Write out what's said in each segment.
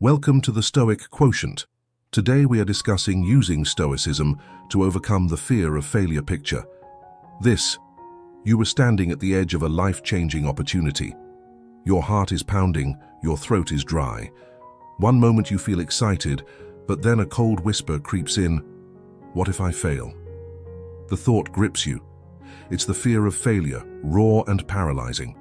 Welcome to the Stoic Quotient. Today we are discussing using Stoicism to overcome the fear of failure picture. You were standing at the edge of a life-changing opportunity. Your heart is pounding, your throat is dry. One moment you feel excited, but then a cold whisper creeps in. What if I fail? The thought grips you. It's the fear of failure, raw and paralyzing.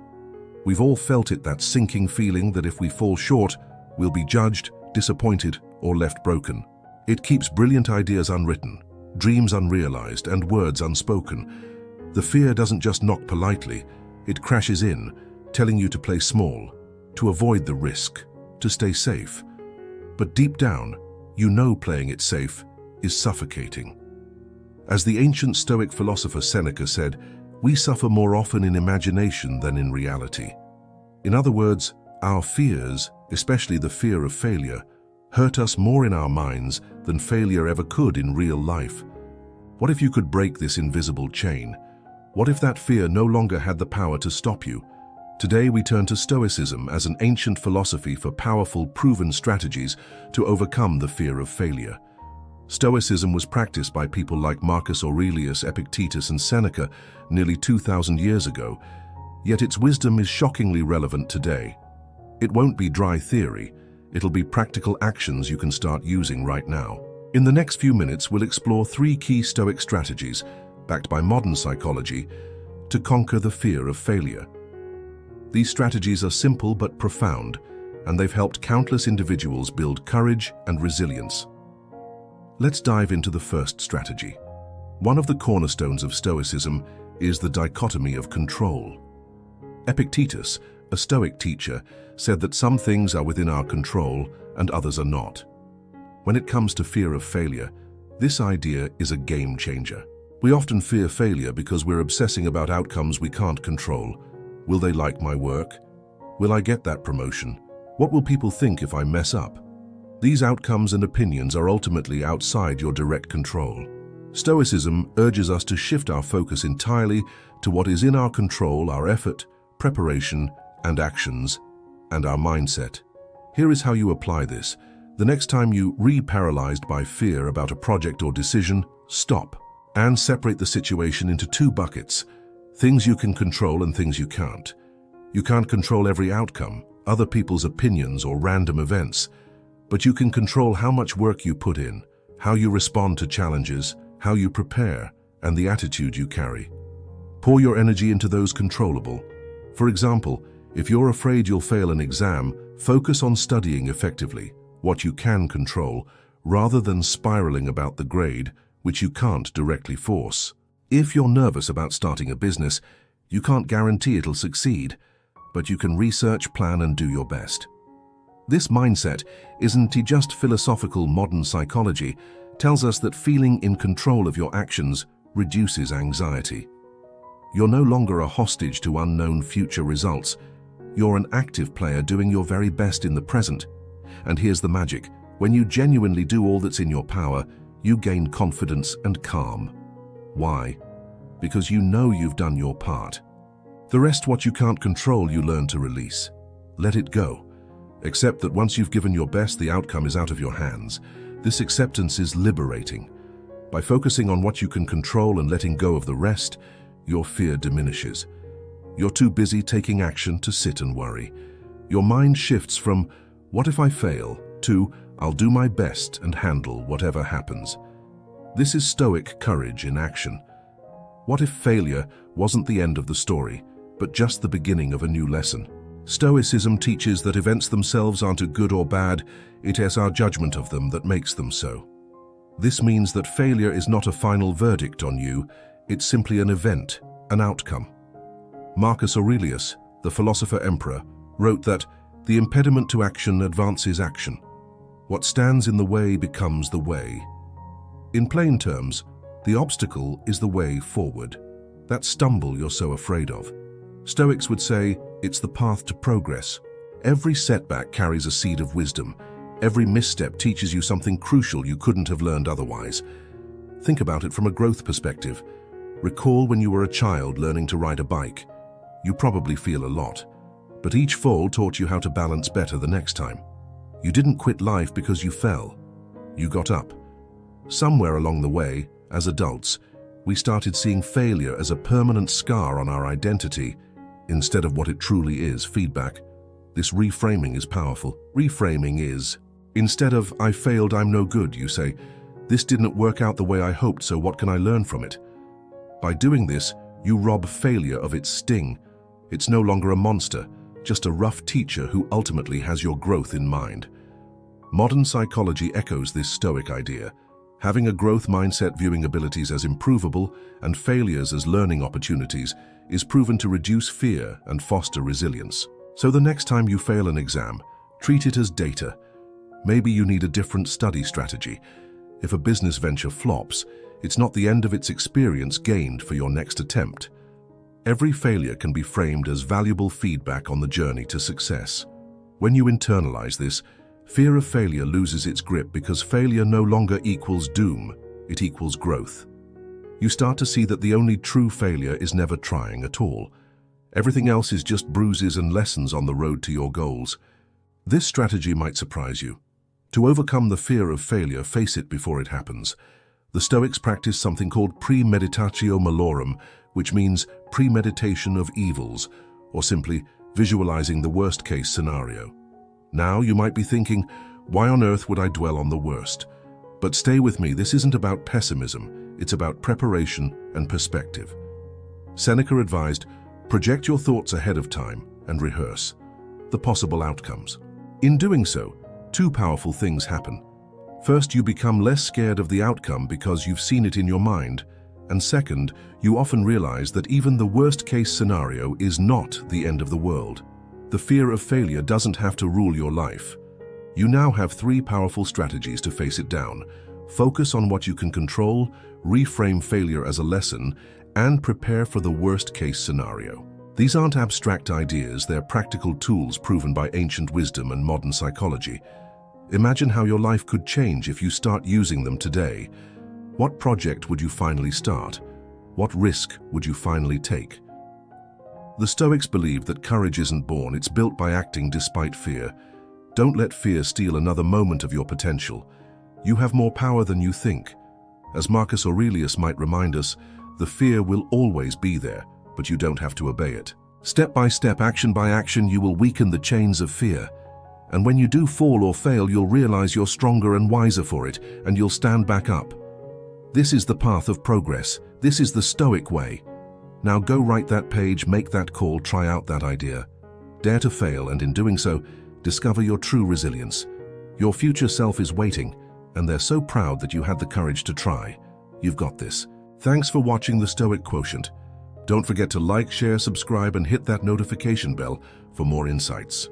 We've all felt it, that sinking feeling that if we fall short, we'll be judged, disappointed, or left broken. It keeps brilliant ideas unwritten, dreams unrealized, and words unspoken. The fear doesn't just knock politely, it crashes in, telling you to play small, to avoid the risk, to stay safe. But deep down, you know playing it safe is suffocating. As the ancient Stoic philosopher Seneca said, we suffer more often in imagination than in reality. In other words, our fears, especially the fear of failure, hurt us more in our minds than failure ever could in real life. What if you could break this invisible chain? What if that fear no longer had the power to stop you? Today we turn to Stoicism as an ancient philosophy for powerful, proven strategies to overcome the fear of failure. Stoicism was practiced by people like Marcus Aurelius, Epictetus, and Seneca nearly 2,000 years ago, yet its wisdom is shockingly relevant today. It won't be dry theory, it'll be practical actions you can start using right now. In the next few minutes, we'll explore 3 key Stoic strategies, backed by modern psychology, to conquer the fear of failure. These strategies are simple but profound, and they've helped countless individuals build courage and resilience. Let's dive into the first strategy. One of the cornerstones of Stoicism is the dichotomy of control. Epictetus, a Stoic teacher, said that some things are within our control and others are not. When it comes to fear of failure, this idea is a game changer. We often fear failure because we're obsessing about outcomes we can't control. Will they like my work? Will I get that promotion? What will people think if I mess up? These outcomes and opinions are ultimately outside your direct control. Stoicism urges us to shift our focus entirely to what is in our control: our effort, preparation, and actions, and our mindset. Here is how you apply this. The next time you paralyzed by fear about a project or decision, stop and separate the situation into 2 buckets: things you can control and things you can't. You can't control every outcome, other people's opinions or random events, but you can control how much work you put in, how you respond to challenges, how you prepare, and the attitude you carry. Pour your energy into those controllable. For example, if you're afraid you'll fail an exam, focus on studying effectively, what you can control, rather than spiraling about the grade, which you can't directly force. If you're nervous about starting a business, you can't guarantee it'll succeed, but you can research, plan, and do your best. This mindset isn't just philosophical. Modern psychology tells us that feeling in control of your actions reduces anxiety. You're no longer a hostage to unknown future results. You're an active player doing your very best in the present. And here's the magic: when you genuinely do all that's in your power, you gain confidence and calm. Why? Because you know you've done your part. The rest, what you can't control, you learn to release. Let it go. Accept that once you've given your best, the outcome is out of your hands. This acceptance is liberating. By focusing on what you can control and letting go of the rest, your fear diminishes. You're too busy taking action to sit and worry. Your mind shifts from, what if I fail, to, I'll do my best and handle whatever happens. This is Stoic courage in action. What if failure wasn't the end of the story, but just the beginning of a new lesson? Stoicism teaches that events themselves aren't good or bad, it is our judgment of them that makes them so. This means that failure is not a final verdict on you, it's simply an event, an outcome. Marcus Aurelius, the philosopher-emperor, wrote that the impediment to action advances action. What stands in the way becomes the way. In plain terms, the obstacle is the way forward, that stumble you're so afraid of. Stoics would say it's the path to progress. Every setback carries a seed of wisdom. Every misstep teaches you something crucial you couldn't have learned otherwise. Think about it from a growth perspective. Recall when you were a child learning to ride a bike. You probably feel a lot, but each fall taught you how to balance better the next time. You didn't quit life because you fell. You got up. Somewhere along the way, as adults, we started seeing failure as a permanent scar on our identity instead of what it truly is, feedback. This reframing is powerful. Reframing is, instead of, "I failed, I'm no good," you say, "This didn't work out the way I hoped, so what can I learn from it?" By doing this, you rob failure of its sting. It's no longer a monster, just a rough teacher who ultimately has your growth in mind. Modern psychology echoes this Stoic idea. Having a growth mindset, viewing abilities as improvable and failures as learning opportunities, is proven to reduce fear and foster resilience. So the next time you fail an exam, treat it as data. Maybe you need a different study strategy. If a business venture flops, it's not the end of its experience gained for your next attempt. Every failure can be framed as valuable feedback on the journey to success. When you internalize this, fear of failure loses its grip because failure no longer equals doom, it equals growth. You start to see that the only true failure is never trying at all. Everything else is just bruises and lessons on the road to your goals. This strategy might surprise you. To overcome the fear of failure, face it before it happens. The Stoics practice something called premeditatio malorum, which means premeditation of evils, or simply visualizing the worst-case scenario. Now you might be thinking, why on earth would I dwell on the worst? But stay with me, this isn't about pessimism, it's about preparation and perspective. Seneca advised, project your thoughts ahead of time and rehearse the possible outcomes. In doing so, two powerful things happen. First, you become less scared of the outcome because you've seen it in your mind. And second, you often realize that even the worst-case scenario is not the end of the world. The fear of failure doesn't have to rule your life. You now have three powerful strategies to face it down. Focus on what you can control, reframe failure as a lesson, and prepare for the worst-case scenario. These aren't abstract ideas, they're practical tools proven by ancient wisdom and modern psychology. Imagine how your life could change if you start using them today. What project would you finally start? What risk would you finally take? The Stoics believed that courage isn't born, it's built by acting despite fear. Don't let fear steal another moment of your potential. You have more power than you think. As Marcus Aurelius might remind us, the fear will always be there, but you don't have to obey it. Step by step, action by action, you will weaken the chains of fear. And when you do fall or fail, you'll realize you're stronger and wiser for it, and you'll stand back up. This is the path of progress. This is the Stoic way. Now go write that page, make that call, try out that idea. Dare to fail, and in doing so, discover your true resilience. Your future self is waiting, and they're so proud that you had the courage to try. You've got this. Thanks for watching the Stoic Quotient. Don't forget to like, share, subscribe, and hit that notification bell for more insights.